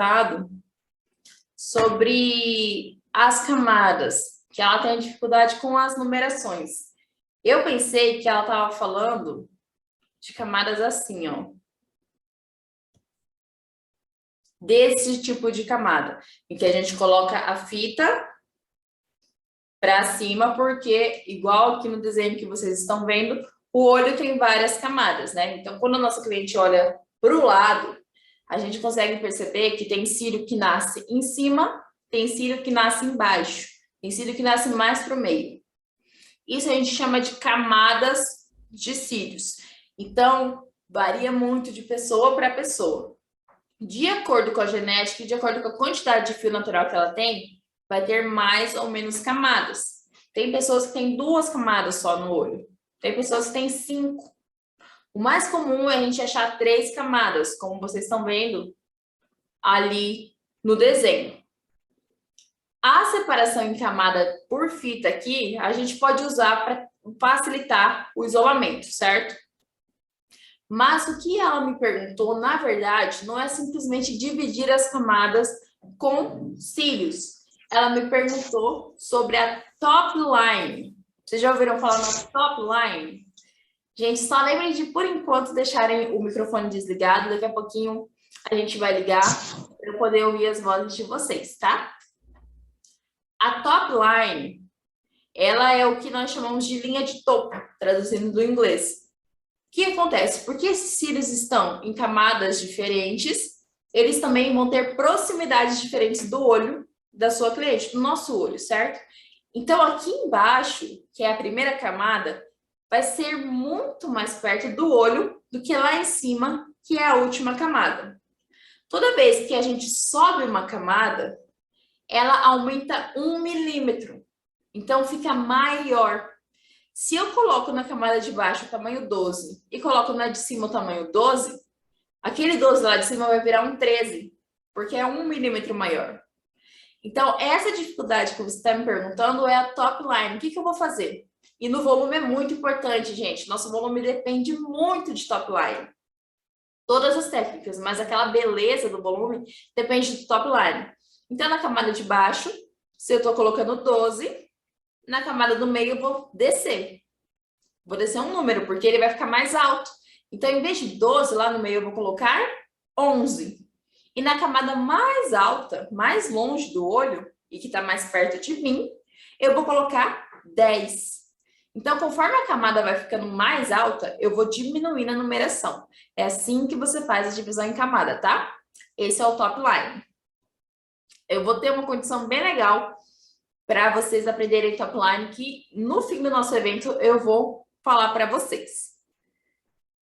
perguntado sobre as camadas, que ela tem dificuldade com as numerações. Eu pensei que ela estava falando de camadas assim, ó. Desse tipo de camada, em que a gente coloca a fita para cima, porque, igual aqui no desenho que vocês estão vendo, o olho tem várias camadas, né? Então, quando a nossa cliente olha para o lado, a gente consegue perceber que tem cílio que nasce em cima, tem cílio que nasce embaixo, tem cílio que nasce mais para o meio. Isso a gente chama de camadas de cílios. Então, varia muito de pessoa para pessoa. De acordo com a genética e de acordo com a quantidade de fio natural que ela tem, vai ter mais ou menos camadas. Tem pessoas que têm 2 camadas só no olho. Tem pessoas que têm 5. O mais comum é a gente achar 3 camadas, como vocês estão vendo ali no desenho. A separação em camada por fita aqui, a gente pode usar para facilitar o isolamento, certo? Mas o que ela me perguntou, na verdade, não é simplesmente dividir as camadas com cílios. Ela me perguntou sobre a top line. Vocês já ouviram falar na top line? Gente, só lembrem de, por enquanto, deixarem o microfone desligado. Daqui a pouquinho a gente vai ligar para eu poder ouvir as vozes de vocês, tá? A top line, ela é o que nós chamamos de linha de topo, traduzindo do inglês. O que acontece? Porque esses cílios estão em camadas diferentes, eles também vão ter proximidades diferentes do olho da sua cliente, do nosso olho, certo? Então, aqui embaixo, que é a primeira camada, vai ser muito mais perto do olho do que lá em cima, que é a última camada. Toda vez que a gente sobe uma camada, ela aumenta 1 milímetro. Então, fica maior. Se eu coloco na camada de baixo o tamanho 12 e coloco na de cima o tamanho 12, aquele 12 lá de cima vai virar um 13, porque é 1 milímetro maior. Então, essa dificuldade que você está me perguntando é a top line. O que eu vou fazer? E no volume é muito importante, gente. Nosso volume depende muito de top line. Todas as técnicas, mas aquela beleza do volume depende do top line. Então, na camada de baixo, se eu estou colocando 12, na camada do meio eu vou descer. Vou descer um número, porque ele vai ficar mais alto. Então, em vez de 12, lá no meio eu vou colocar 11. E na camada mais alta, mais longe do olho, e que está mais perto de mim, eu vou colocar 10. Então, conforme a camada vai ficando mais alta, eu vou diminuindo a numeração. É assim que você faz a divisão em camada, tá? Esse é o top line. Eu vou ter uma condição bem legal para vocês aprenderem top line, que no fim do nosso evento eu vou falar para vocês.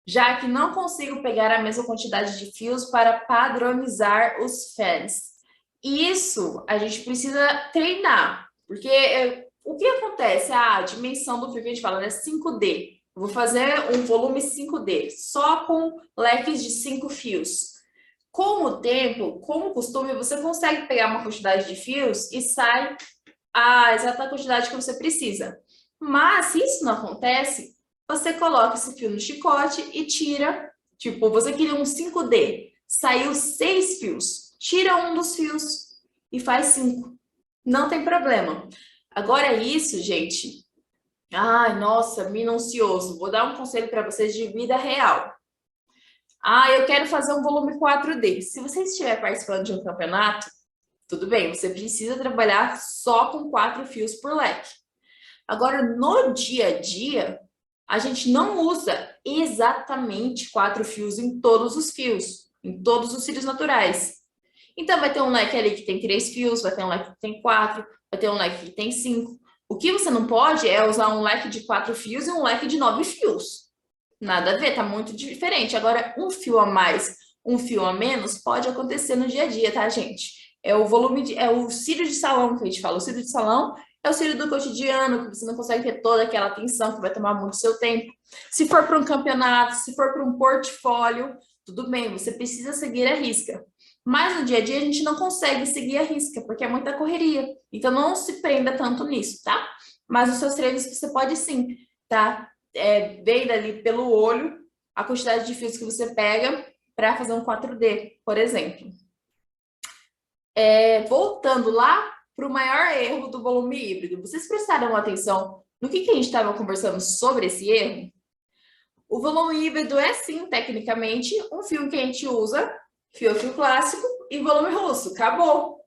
Já que não consigo pegar a mesma quantidade de fios para padronizar os fans. Isso a gente precisa treinar, porque o que acontece? A dimensão do fio que a gente fala, né? 5D. Eu vou fazer um volume 5D, só com leques de 5 fios. Com o tempo, como costume, você consegue pegar uma quantidade de fios e sai a exata quantidade que você precisa. Mas, se isso não acontece, você coloca esse fio no chicote e tira. Tipo, você queria um 5D, saiu 6 fios. Tira um dos fios e faz 5. Não tem problema. Agora isso, gente. Ai, nossa, minucioso. Vou dar um conselho para vocês de vida real. Ah, eu quero fazer um volume 4D. Se você estiver participando de um campeonato, tudo bem, você precisa trabalhar só com 4 fios por leque. Agora, no dia a dia, a gente não usa exatamente 4 fios em todos os fios, em todos os cílios naturais. Então, vai ter um leque ali que tem 3 fios, vai ter um leque que tem 4, vai ter um leque que tem 5. O que você não pode é usar um leque de 4 fios e um leque de 9 fios. Nada a ver, tá muito diferente. Agora, um fio a mais, um fio a menos, pode acontecer no dia a dia, tá, gente? É o volume é o cílio de salão que a gente fala. O cílio de salão é o cílio do cotidiano, que você não consegue ter toda aquela atenção, que vai tomar muito seu tempo. Se for para um campeonato, se for para um portfólio, tudo bem, você precisa seguir a risca. Mas no dia a dia a gente não consegue seguir a risca, porque é muita correria. Então não se prenda tanto nisso, tá? Mas os seus treinos você pode sim, tá? Vendo ali pelo olho a quantidade de fios que você pega para fazer um 4D, por exemplo. voltando lá para o maior erro do volume híbrido, vocês prestaram atenção no que a gente estava conversando sobre esse erro? O volume híbrido é, sim, tecnicamente, um fio que a gente usa, fio clássico e volume russo. Acabou.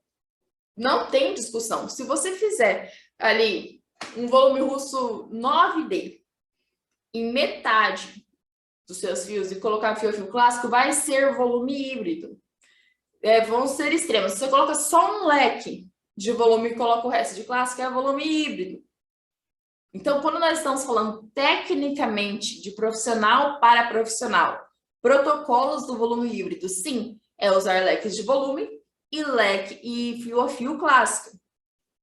Não tem discussão. Se você fizer ali um volume russo 9D em metade dos seus fios e colocar fio clássico, vai ser volume híbrido. Vão ser extremos. Se você coloca só um leque de volume e coloca o resto de clássico, é volume híbrido. Então, quando nós estamos falando tecnicamente de profissional para profissional, protocolos do volume híbrido, sim, é usar leques de volume e leque e fio a fio clássico.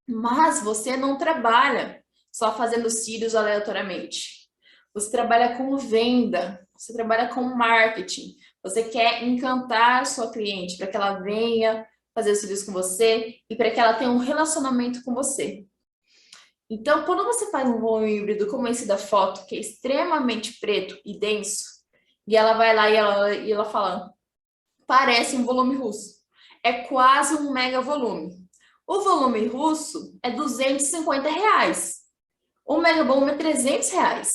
Mas você não trabalha só fazendo cílios aleatoriamente. Você trabalha com venda, você trabalha com marketing. Você quer encantar a sua cliente para que ela venha fazer os cílios com você e para que ela tenha um relacionamento com você. Então, quando você faz um volume híbrido como esse da foto, que é extremamente preto e denso, e ela vai lá e ela fala, parece um volume russo. É quase um mega volume. O volume russo é R$250. O mega volume é R$300.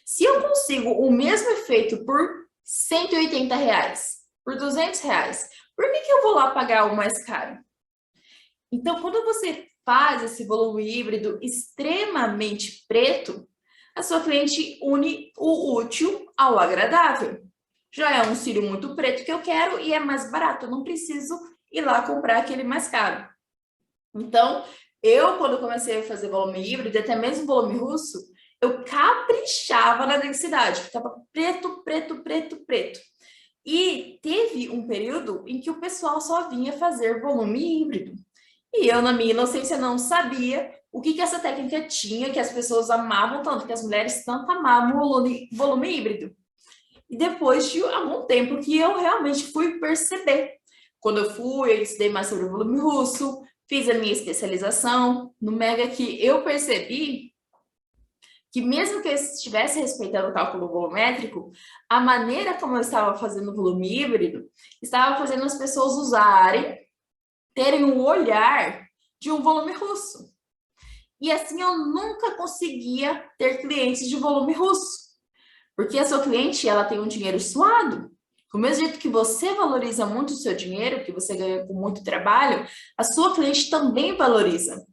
Se eu consigo o mesmo efeito por R$180, por R$200, por que eu vou lá pagar o mais caro? Então, quando você faz esse volume híbrido extremamente preto, a sua cliente une o útil ao agradável. Já é um cílio muito preto que eu quero e é mais barato, eu não preciso ir lá comprar aquele mais caro. Então, quando comecei a fazer volume híbrido, até mesmo volume russo, eu caprichava na densidade, ficava preto, preto, preto, preto. E teve um período em que o pessoal só vinha fazer volume híbrido. E eu, na minha inocência, não sabia o que essa técnica tinha, que as pessoas amavam tanto, que as mulheres tanto amavam o volume híbrido. E depois de algum tempo que eu realmente fui perceber. Quando eu estudei mais sobre o volume russo, fiz a minha especialização no Mega, que eu percebi que mesmo que eu estivesse respeitando o cálculo volumétrico, a maneira como eu estava fazendo o volume híbrido estava fazendo as pessoas terem um olhar de um volume russo. E assim eu nunca conseguia ter clientes de volume russo. Porque a sua cliente, ela tem um dinheiro suado. Do mesmo jeito que você valoriza muito o seu dinheiro, que você ganha com muito trabalho, a sua cliente também valoriza.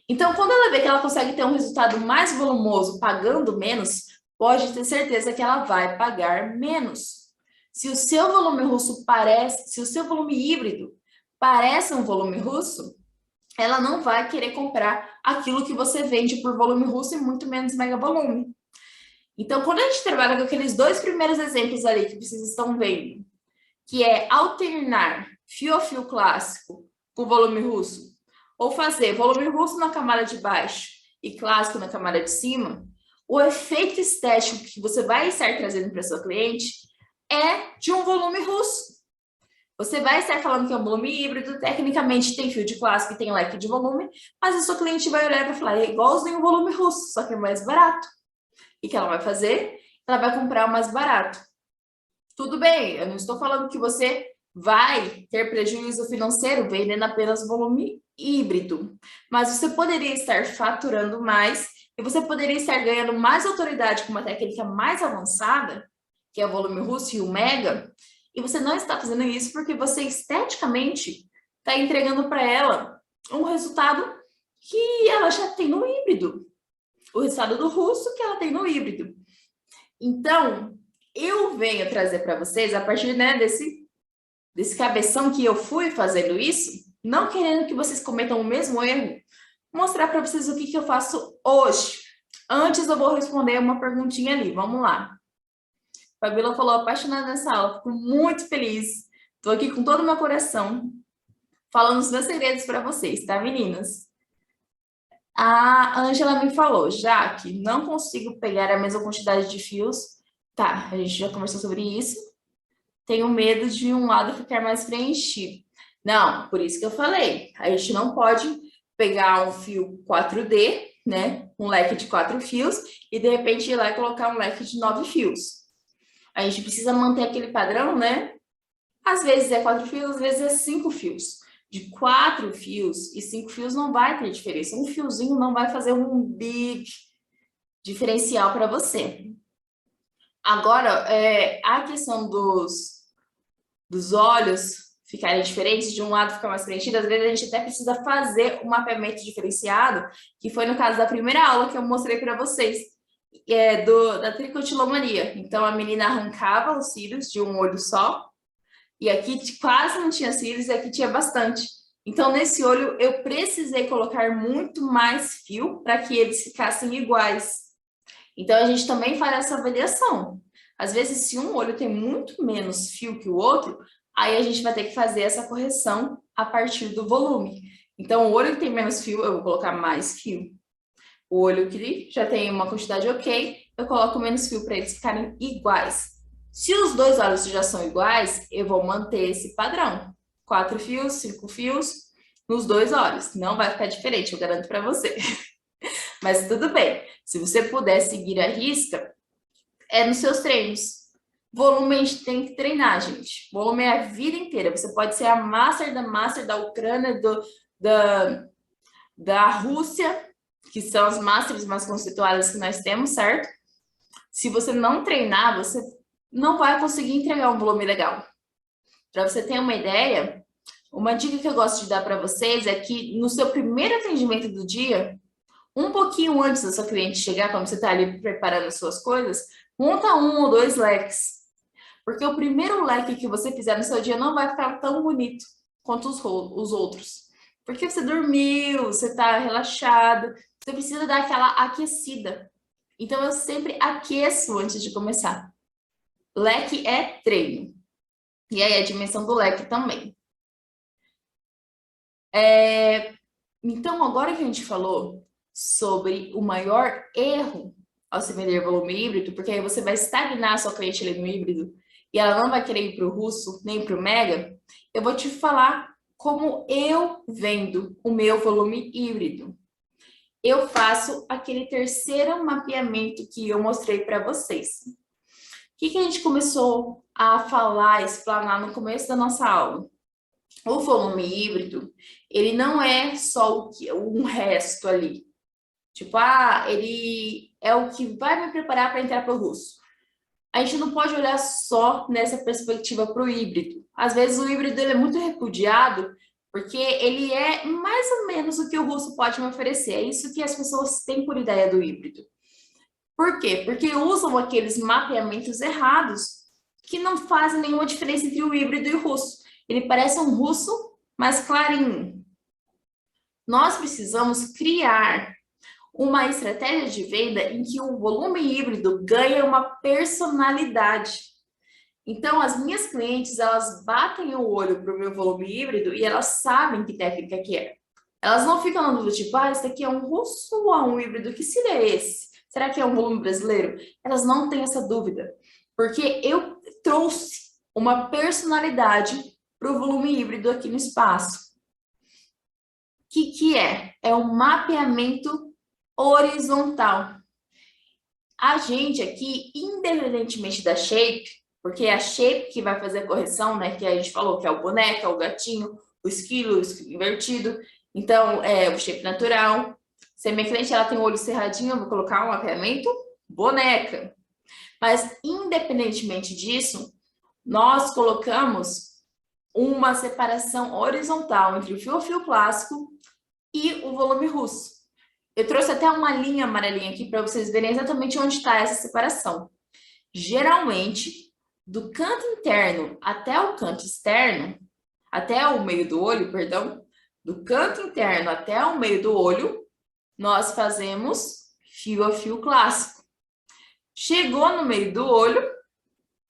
Então, quando ela vê que ela consegue ter um resultado mais volumoso pagando menos, pode ter certeza que ela vai pagar menos. Se o seu volume russo se o seu volume híbrido parece um volume russo, ela não vai querer comprar aquilo que você vende por volume russo e muito menos mega volume. Então, quando a gente trabalha com aqueles dois primeiros exemplos ali que vocês estão vendo, que é alternar fio a fio clássico com volume russo, ou fazer volume russo na camada de baixo e clássico na camada de cima, o efeito estético que você vai estar trazendo para sua cliente é de um volume russo. Você vai estar falando que é um volume híbrido, tecnicamente tem fio de clássico e tem leque de volume, mas a sua cliente vai olhar e falar, é igualzinho um volume russo, só que é mais barato. E o que ela vai fazer? Ela vai comprar o mais barato. Tudo bem, eu não estou falando que você vai ter prejuízo financeiro vendendo apenas volume híbrido, mas você poderia estar faturando mais e você poderia estar ganhando mais autoridade com uma técnica mais avançada, que é o volume russo e o mega, e você não está fazendo isso porque você esteticamente está entregando para ela um resultado que ela já tem no híbrido. O resultado do russo que ela tem no híbrido. Então, eu venho trazer para vocês, a partir desse cabeção que eu fui fazendo isso, não querendo que vocês cometam o mesmo erro, mostrar para vocês o que eu faço hoje. Antes eu vou responder uma perguntinha ali, vamos lá. Fabíola falou, apaixonada nessa aula, fico muito feliz. Estou aqui com todo o meu coração, falando os meus segredos para vocês, tá, meninas? A Ângela me falou, Jaque, não consigo pegar a mesma quantidade de fios. Tá, a gente já conversou sobre isso. Tenho medo de um lado ficar mais preenchido. Não, por isso que eu falei. A gente não pode pegar um fio 4D, né? Um leque de 4 fios e de repente ir lá e colocar um leque de 9 fios. A gente precisa manter aquele padrão, né? Às vezes é 4 fios, às vezes é 5 fios. de 4 fios e 5 fios não vai ter diferença. Um fiozinho não vai fazer um big diferencial para você. Agora, a questão dos olhos ficarem diferentes, de um lado ficar mais preenchido, às vezes a gente até precisa fazer um mapeamento diferenciado, que foi no caso da primeira aula que eu mostrei para vocês, da tricotilomania. Então, a menina arrancava os cílios de um olho só, e aqui quase não tinha cílios, e aqui tinha bastante. Então, nesse olho, eu precisei colocar muito mais fio para que eles ficassem iguais. Então, a gente também faz essa avaliação. Às vezes, se um olho tem muito menos fio que o outro, aí a gente vai ter que fazer essa correção a partir do volume. Então, o olho que tem menos fio, eu vou colocar mais fio. O olho que já tem uma quantidade ok, eu coloco menos fio para eles ficarem iguais. Se os dois olhos já são iguais, eu vou manter esse padrão. 4 fios, 5 fios nos dois olhos. Não vai ficar diferente, eu garanto para você. Mas tudo bem. Se você puder seguir a risca, é nos seus treinos. Volume a gente tem que treinar, gente. Volume é a vida inteira. Você pode ser a Master da Ucrânia, da Rússia, que são as Masters mais conceituadas que nós temos, certo? Se você não treinar, você não vai conseguir entregar um volume legal. Para você ter uma ideia, uma dica que eu gosto de dar para vocês é que no seu primeiro atendimento do dia, um pouquinho antes da sua cliente chegar, quando você está ali preparando as suas coisas, monta 1 ou 2 leques. Porque o primeiro leque que você fizer no seu dia não vai ficar tão bonito quanto os outros. Porque você dormiu, você está relaxado, você precisa dar aquela aquecida. Então, eu sempre aqueço antes de começar. Leque é treino. E aí, a dimensão do leque também. Então, agora que a gente falou sobre o maior erro ao se vender volume híbrido, porque aí você vai estagnar a sua cliente ali no híbrido e ela não vai querer ir para o russo nem para o mega, eu vou te falar como eu vendo o meu volume híbrido. Eu faço aquele terceiro mapeamento que eu mostrei para vocês. O que a gente começou a falar, explanar no começo da nossa aula? O volume híbrido, ele não é só um resto ali. Tipo, ele é o que vai me preparar para entrar para o russo. A gente não pode olhar só nessa perspectiva para o híbrido. Às vezes o híbrido ele é muito repudiado porque ele é mais ou menos o que o russo pode me oferecer. É isso que as pessoas têm por ideia do híbrido. Por quê? Porque usam aqueles mapeamentos errados que não fazem nenhuma diferença entre o híbrido e o russo. Ele parece um russo mais clarinho. Nós precisamos criar uma estratégia de venda em que o volume híbrido ganha uma personalidade. Então, as minhas clientes, elas batem o olho para o meu volume híbrido e elas sabem que técnica que é. Elas não ficam na dúvida, tipo, esse daqui é um russo ou é um híbrido? Que seria esse? Será que é um volume brasileiro? Elas não têm essa dúvida, porque eu trouxe uma personalidade para o volume híbrido aqui no espaço. O que é? É um mapeamento horizontal. A gente aqui, independentemente da shape, porque é a shape que vai fazer a correção, né? Que a gente falou que é o boneco, é o gatinho, o esquilo invertido. Então, é o shape natural. Se a minha cliente ela tem o olho cerradinho, eu vou colocar um mapeamento boneca. Mas, independentemente disso, nós colocamos uma separação horizontal entre o fio a fio clássico e o volume russo. Eu trouxe até uma linha amarelinha aqui para vocês verem exatamente onde está essa separação. Geralmente, do canto interno até o canto externo, até o meio do olho, perdão, do canto interno até o meio do olho, nós fazemos fio a fio clássico. Chegou no meio do olho,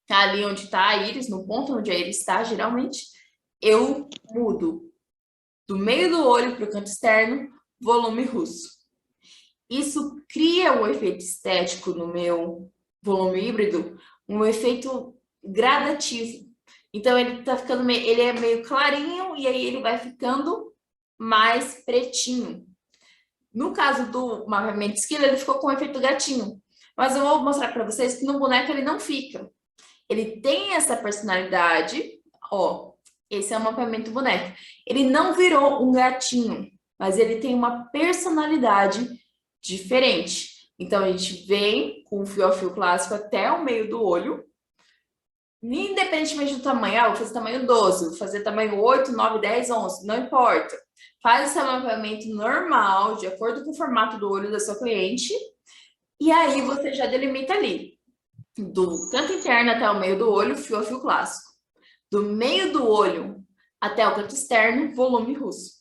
ali onde está a íris, no ponto onde a íris está, geralmente, eu mudo do meio do olho para o canto externo, volume russo. Isso cria um efeito estético no meu volume híbrido, um efeito gradativo. Então, ele tá ficando ele é meio clarinho e aí ele vai ficando mais pretinho. No caso do mapeamento esquilo, ele ficou com um efeito gatinho. Mas eu vou mostrar para vocês que no boneco ele não fica. Ele tem essa personalidade, ó. Esse é o mapeamento boneca. Ele não virou um gatinho, mas ele tem uma personalidade diferente. Então, a gente vem com o fio a fio clássico até o meio do olho, independentemente do tamanho. Vou fazer tamanho 12, vou fazer tamanho 8, 9, 10, 11, não importa. Faz esse mapeamento normal, de acordo com o formato do olho da sua cliente, e aí você já delimita ali, do canto interno até o meio do olho, fio a fio clássico. Do meio do olho até o canto externo, volume russo.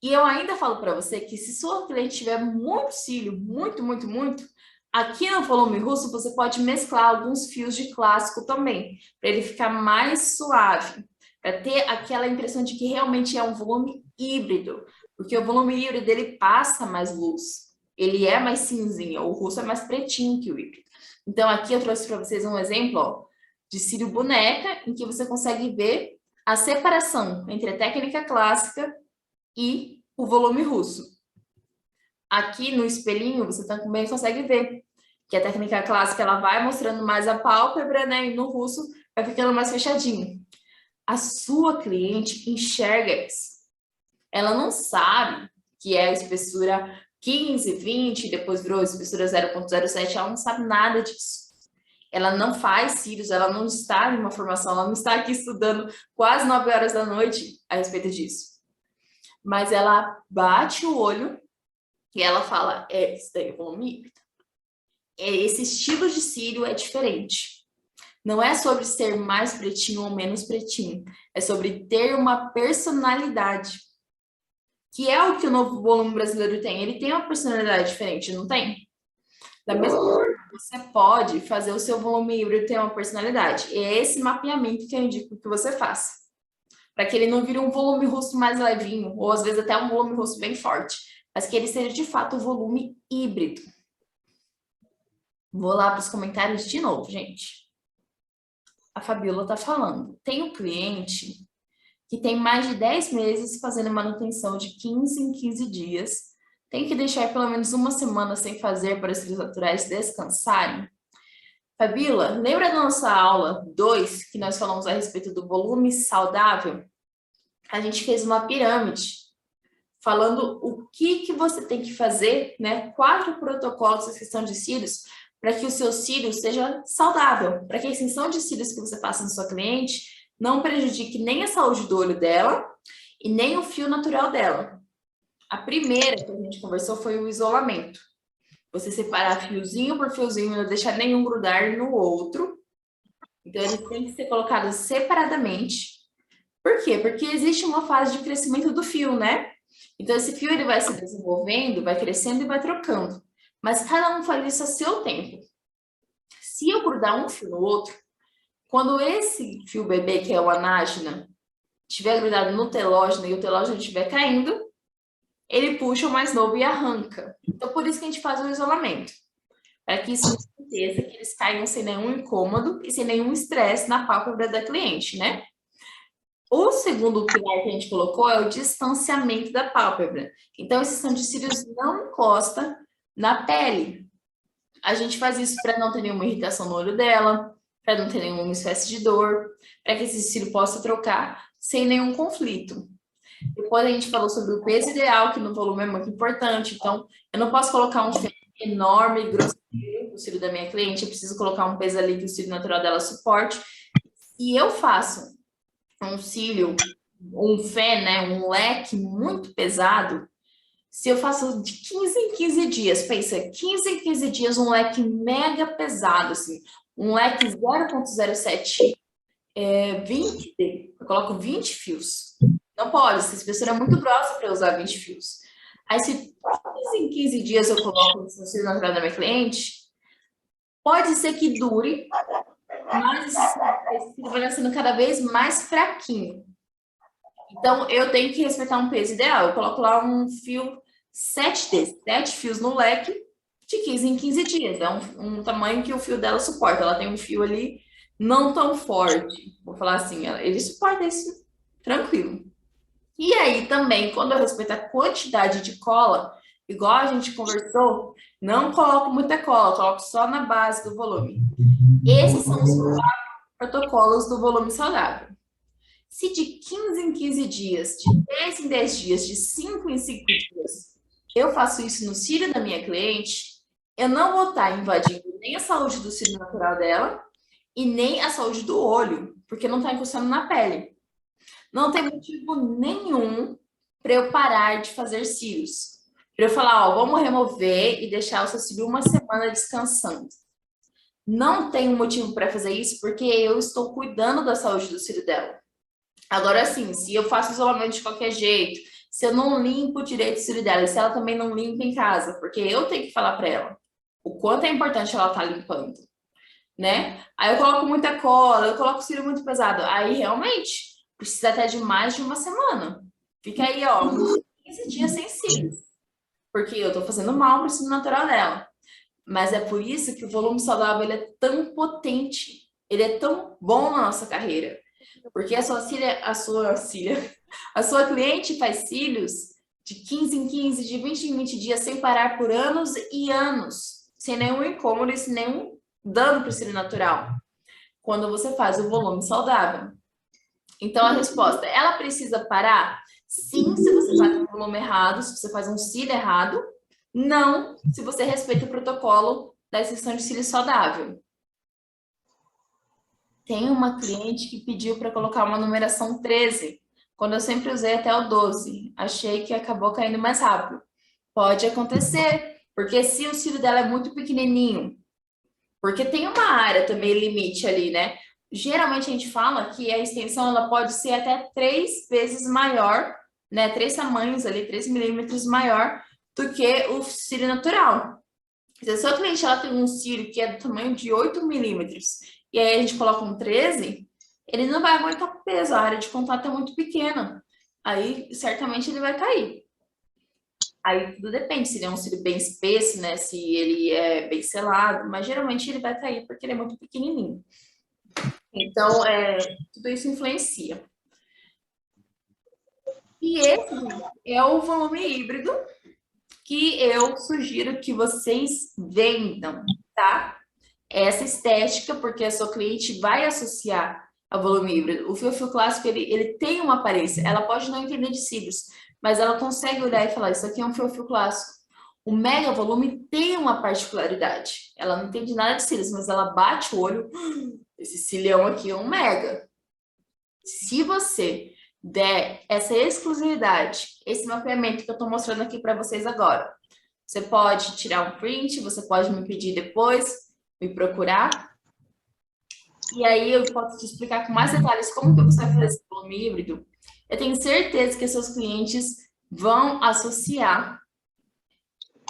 E eu ainda falo para você que se sua cliente tiver muito cílio, muito, aqui no volume russo você pode mesclar alguns fios de clássico também, para ele ficar mais suave, para ter aquela impressão de que realmente é um volume híbrido, porque o volume híbrido ele passa mais luz, ele é mais cinzinho, o russo é mais pretinho que o híbrido. Então aqui eu trouxe para vocês um exemplo, ó, de cílio boneca, em que você consegue ver a separação entre a técnica clássica e o volume russo. Aqui no espelhinho, você também consegue ver que a técnica clássica ela vai mostrando mais a pálpebra, né? E no russo vai ficando mais fechadinho. A sua cliente enxerga isso. Ela não sabe que é a espessura 15, 20, depois virou espessura 0,07, ela não sabe nada disso. Ela não faz cílios, ela não está em uma formação, ela não está aqui estudando quase 9 horas da noite a respeito disso. Mas ela bate o olho e ela fala, isso daí é volume híbrido. Esse estilo de cílio é diferente. Não é sobre ser mais pretinho ou menos pretinho, é sobre ter uma personalidade. Que é o que o novo volume brasileiro tem. Ele tem uma personalidade diferente, não tem? Da mesma forma, você pode fazer o seu volume híbrido ter uma personalidade. E é esse mapeamento que eu indico que você faça. Para que ele não vire um volume russo mais levinho, ou às vezes até um volume russo bem forte, mas que ele seja de fato um volume híbrido. Vou lá para os comentários de novo, gente. A Fabiola está falando. Tem um cliente que tem mais de 10 meses fazendo manutenção de 15 em 15 dias. Tem que deixar pelo menos uma semana sem fazer para os cílios naturais descansarem. Fabiola, lembra da nossa aula 2, que nós falamos a respeito do volume saudável? A gente fez uma pirâmide, falando o que você tem que fazer, né? 4 protocolos de extensão de cílios, para que o seu cílio seja saudável, para que a extensão de cílios que você faça na sua cliente não prejudique nem a saúde do olho dela e nem o fio natural dela. A primeira que a gente conversou foi o isolamento. Você separar fiozinho por fiozinho, não deixar nenhum grudar no outro. Então, eles têm que ser colocados separadamente. Por quê? Porque existe uma fase de crescimento do fio, né? Então, esse fio ele vai se desenvolvendo, vai crescendo e vai trocando. Mas cada um faz isso a seu tempo. Se eu grudar um fio no outro, quando esse fio bebê, que é o anágena, estiver grudado no telógeno e o telógeno estiver caindo, ele puxa o mais novo e arranca. Então, por isso que a gente faz o isolamento. Para que isso aconteça, que eles caiam sem nenhum incômodo e sem nenhum estresse na pálpebra da cliente, né? O segundo pilar que a gente colocou é o distanciamento da pálpebra. Então, esse extensão de cílios não encosta na pele. A gente faz isso para não ter nenhuma irritação no olho dela, para não ter nenhuma espécie de dor, para que esse cílio possa trocar sem nenhum conflito. Depois a gente falou sobre o peso ideal, que no volume é muito importante. Então, eu não posso colocar um fio enorme e grosseiro no cílio da minha cliente, eu preciso colocar um peso ali que o cílio natural dela suporte. E eu faço um cílio, um fé, né, um leque muito pesado, se eu faço de 15 em 15 dias, pensa, 15 em 15 dias, um leque mega pesado, assim, um leque 0,07, 20, eu coloco 20 fios. Não pode, essa espessura é muito grossa para usar 20 fios. Aí, se 15 em 15 dias eu coloco no cílio natural da minha cliente, pode ser que dure, mas esse cílio vai sendo cada vez mais fraquinho. Então, eu tenho que respeitar um peso ideal. Eu coloco lá um fio 7 fios no leque de 15 em 15 dias. É um tamanho que o fio dela suporta. Ela tem um fio ali não tão forte. Vou falar assim, ele suporta isso tranquilo. E aí também, quando eu respeito a quantidade de cola, igual a gente conversou, não coloco muita cola, coloco só na base do volume. Esses são os 4 protocolos do volume saudável. Se de 15 em 15 dias, de 10 em 10 dias, de 5 em 5 dias, eu faço isso no cílio da minha cliente, eu não vou estar invadindo nem a saúde do cílio natural dela e nem a saúde do olho, porque não está encostando na pele. Não tem motivo nenhum para eu parar de fazer cílios. Para eu falar, ó, vamos remover e deixar o seu cílio uma semana descansando. Não tem motivo para fazer isso, porque eu estou cuidando da saúde do cílio dela. Agora, sim, se eu faço isolamento de qualquer jeito, se eu não limpo direito o cílio dela, e se ela também não limpa em casa, porque eu tenho que falar para ela o quanto é importante ela estar limpando, né? Aí eu coloco muita cola, eu coloco o cílio muito pesado, aí realmente precisa até de mais de uma semana. Fica aí, ó, uns 15 dias sem cílios, porque eu tô fazendo mal pro cílio natural dela. Mas é por isso que o volume saudável ele é tão potente, ele é tão bom na nossa carreira. Porque a sua cliente faz cílios de 15 em 15, de 20 em 20 dias, sem parar por anos e anos, sem nenhum incômodo e sem nenhum dano para o cílio natural, quando você faz o volume saudável. Então, a resposta, ela precisa parar? Sim, se você faz um volume errado, se você faz um cílio errado. Não, se você respeita o protocolo da extensão de cílio saudável. Tem uma cliente que pediu para colocar uma numeração 13, quando eu sempre usei até o 12. Achei que acabou caindo mais rápido. Pode acontecer, porque se o cílio dela é muito pequenininho, porque tem uma área também limite ali, né? Geralmente a gente fala que a extensão ela pode ser até 3 vezes maior, né? 3 tamanhos ali, 3 milímetros maior do que o cílio natural. Se a sua cliente ela tem um cílio que é do tamanho de 8 milímetros e aí a gente coloca um 13, ele não vai aguentar peso, a área de contato é muito pequena. Aí certamente ele vai cair. Aí tudo depende, se ele é um cílio bem espesso, né? Se ele é bem selado, mas geralmente ele vai cair porque ele é muito pequenininho. Então, tudo isso influencia. E esse é o volume híbrido que eu sugiro que vocês vendam, tá? Essa estética, porque a sua cliente vai associar ao volume híbrido. O fio clássico, ele tem uma aparência, ela pode não entender de cílios, mas ela consegue olhar e falar, isso aqui é um fio clássico. O mega volume tem uma particularidade, ela não entende nada de cílios, mas ela bate o olho, esse cilião aqui é um mega. Se você der essa exclusividade, esse mapeamento que eu estou mostrando aqui para vocês agora, você pode tirar um print, você pode me pedir depois, me procurar. E aí eu posso te explicar com mais detalhes como que você vai fazer esse volume híbrido. Eu tenho certeza que seus clientes vão associar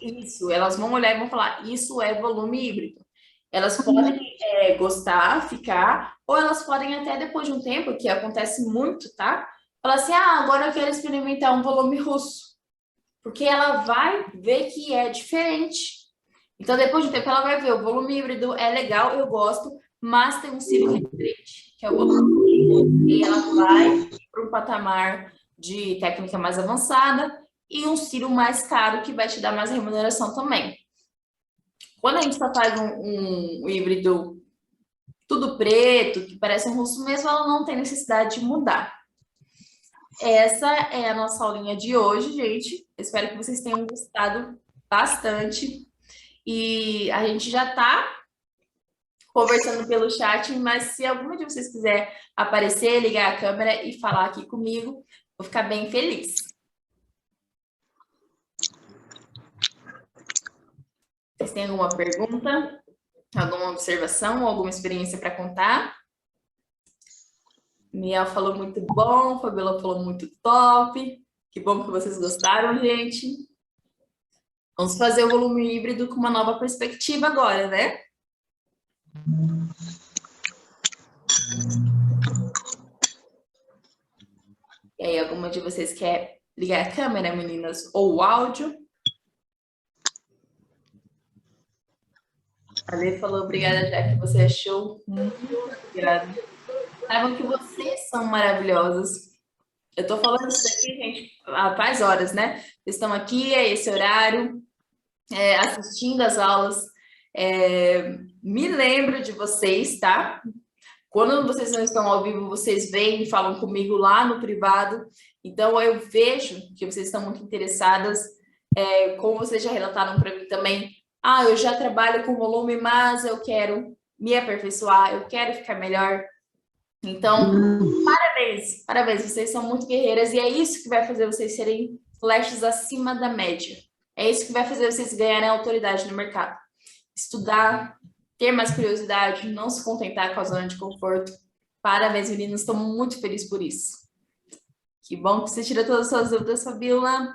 isso. Elas vão olhar e vão falar, isso é volume híbrido. Elas podem gostar, ficar, ou elas podem até depois de um tempo, que acontece muito, tá? Falar assim, agora eu quero experimentar um volume russo. Porque ela vai ver que é diferente. Então, depois de um tempo, ela vai ver o volume híbrido é legal, eu gosto, mas tem um cílio diferente, que é o volume. E ela vai para um patamar de técnica mais avançada e um cílio mais caro, que vai te dar mais remuneração também. Quando a gente só faz um híbrido tudo preto, que parece um russo mesmo, ela não tem necessidade de mudar. Essa é a nossa aulinha de hoje, gente. Espero que vocês tenham gostado bastante. E a gente já está conversando pelo chat, mas se alguma de vocês quiser aparecer, ligar a câmera e falar aqui comigo, vou ficar bem feliz. Vocês têm alguma pergunta? Alguma observação ou alguma experiência para contar? Miel falou muito bom, Fabiola falou muito top. Que bom que vocês gostaram, gente. Vamos fazer o volume híbrido com uma nova perspectiva agora, né? E aí, alguma de vocês quer ligar a câmera, meninas, ou o áudio? A Lê falou, obrigada, já que você achou. Muito obrigada. Saibam que vocês são maravilhosos. Eu tô falando isso aqui, gente, faz horas, né? Vocês estão aqui, é esse horário, assistindo as aulas. Me lembro de vocês, tá? Quando vocês não estão ao vivo, vocês vêm e falam comigo lá no privado. Então, eu vejo que vocês estão muito interessadas. Como vocês já relataram para mim também, eu já trabalho com volume, mas eu quero me aperfeiçoar, eu quero ficar melhor. Então, parabéns, parabéns, vocês são muito guerreiras e é isso que vai fazer vocês serem flashes acima da média. É isso que vai fazer vocês ganharem autoridade no mercado. Estudar, ter mais curiosidade, não se contentar com a zona de conforto. Parabéns, meninas, estou muito feliz por isso. Que bom que você tirou todas as suas dúvidas, Fabiola.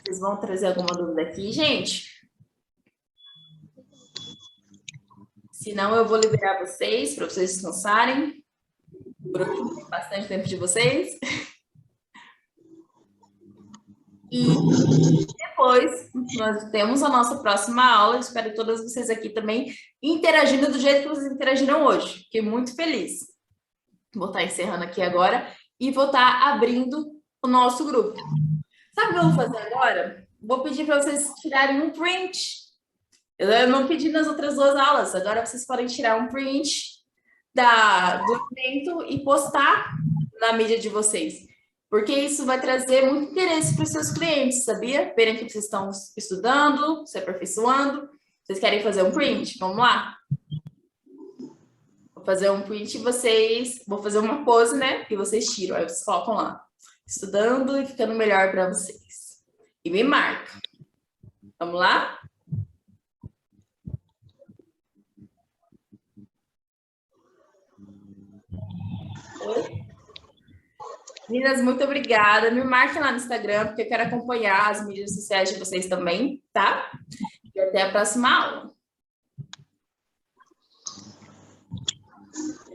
Vocês vão trazer alguma dúvida aqui, gente? Se não, eu vou liberar vocês para vocês descansarem. Por bastante tempo de vocês. E depois nós temos a nossa próxima aula. Espero todas vocês aqui também interagindo do jeito que vocês interagiram hoje. Fiquei muito feliz. Vou estar encerrando aqui agora e vou estar abrindo o nosso grupo. Sabe o que eu vou fazer agora? Vou pedir para vocês tirarem um print. Eu não pedi nas outras 2 aulas. Agora vocês podem tirar um print do evento e postar na mídia de vocês. Porque isso vai trazer muito interesse para os seus clientes, sabia? Verem que vocês estão estudando, se aperfeiçoando. Vocês querem fazer um print? Vamos lá? Vou fazer um print e vocês... Vou fazer uma pose, né? E vocês tiram. Aí vocês colocam lá. Estudando e ficando melhor para vocês. E me marca. Vamos lá? Meninas, muito obrigada. Me marquem lá no Instagram, porque eu quero acompanhar as mídias sociais de vocês também, tá? E até a próxima aula.